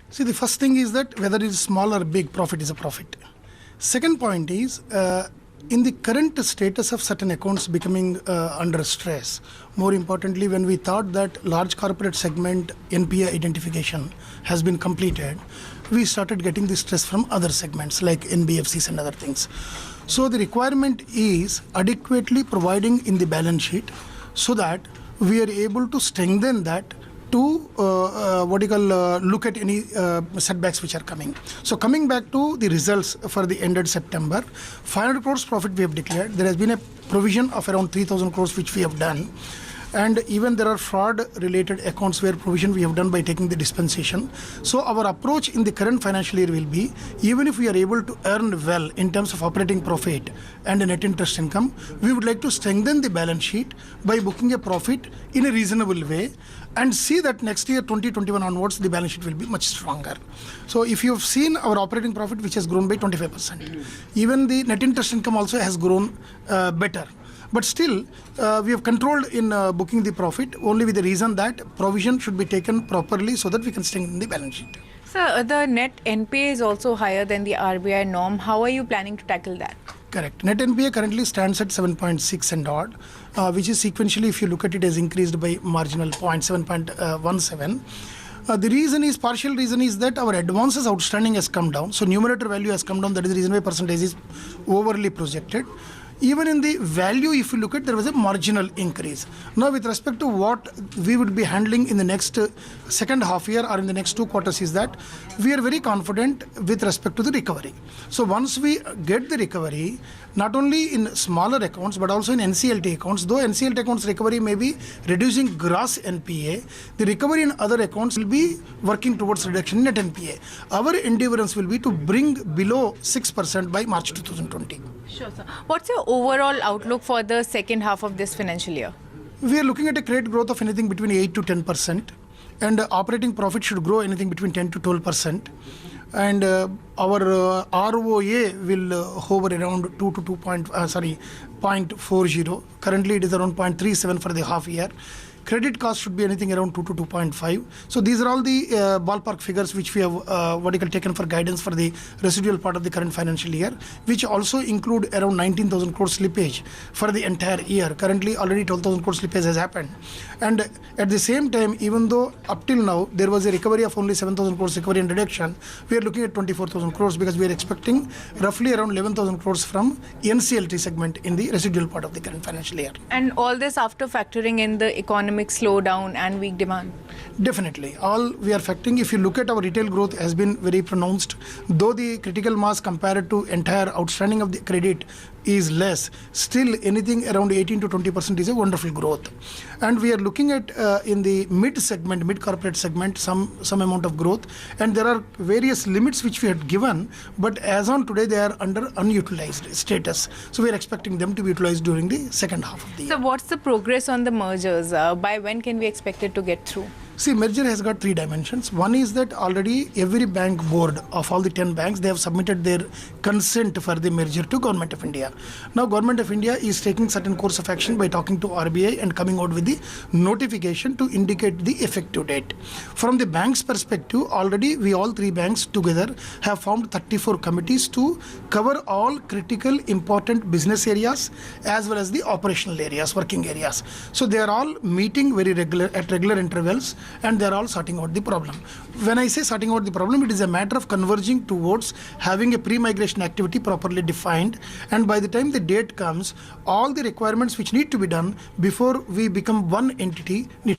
See, the first thing is that whether it is small or big, profit is a profit. Second point is, in the current status of certain accounts becoming under stress, more importantly, when we thought that large corporate segment NPA identification has been completed, we started getting the stress from other segments like NBFCs and other things. So the requirement is adequately providing in the balance sheet so that we are able to strengthen that to look at any setbacks which are coming. So coming back to the results for the ended September, 500 crores profit we have declared. There has been a provision of around 3,000 crores which we have done. And even there are fraud related accounts where provision we have done by taking the dispensation. So our approach in the current financial year will be, even if we are able to earn well in terms of operating profit and net interest income, we would like to strengthen the balance sheet by booking a profit in a reasonable way and see that next year 2021 onwards the balance sheet will be much stronger. So if you have seen our operating profit which has grown by 25%, even the net interest income also has grown better. But still, we have controlled in booking the profit only with the reason that provision should be taken properly so that we can strengthen the balance sheet. Sir, the net NPA is also higher than the RBI norm. How are you planning to tackle that? Correct. Net NPA currently stands at 7.6 and odd, which is sequentially, if you look at it, has increased by marginal 7.17. The partial reason is that our advances outstanding has come down. So numerator value has come down. That is the reason why percentage is overly projected. Even in the value, if you look at, there was a marginal increase. Now, with respect to what we would be handling in the next second half year or in the next 2 quarters is that we are very confident with respect to the recovery. So once we get the recovery, not only in smaller accounts, but also in NCLT accounts, though NCLT accounts recovery may be reducing gross NPA, the recovery in other accounts will be working towards reduction in net NPA. Our endeavors will be to bring below 6% by March 2020. Sure, sir. What's your overall outlook for the second half of this financial year? We are looking at a credit growth of anything between 8 to 10%, and operating profit should grow anything between 10 to 12%. And our ROA will hover around 0.40. Currently, it is around 0.37 for the half year. Credit cost should be anything around 2 to 2.5. So these are all the ballpark figures which we have taken for guidance for the residual part of the current financial year, which also include around 19,000 crore slippage for the entire year. Currently, already 12,000 crore slippage has happened. And at the same time, even though up till now there was a recovery of only 7,000 crores recovery and reduction, we are looking at 24,000 crores because we are expecting roughly around 11,000 crores from NCLT segment in the residual part of the current financial year. And all this after factoring in the economic slowdown and weak demand? Definitely. All we are factoring, if you look at our retail growth has been very pronounced, though the critical mass compared to entire outstanding of the credit is less, still anything around 18 to 20% is a wonderful growth. And we are looking at in the mid corporate segment, some amount of growth, and there are various limits which we had given, but as on today they are under unutilized status. So we are expecting them to be utilized during the second half of the year. So what's the progress on the mergers? By when can we expect it to get through? See, merger has got 3 dimensions. One is that already every bank board of all the 10 banks, they have submitted their consent for the merger to Government of India. Now, Government of India is taking certain course of action by talking to RBI and coming out with the notification to indicate the effective date. From the bank's perspective, already we all 3 banks together have formed 34 committees to cover all critical important business areas as well as the operational areas, working areas. So they are all meeting at regular intervals, and they are all sorting out the problem. When I say sorting out the problem, it is a matter of converging towards having a pre-migration activity properly defined, and by the time the date comes, all the requirements which need to be done before we become one entity need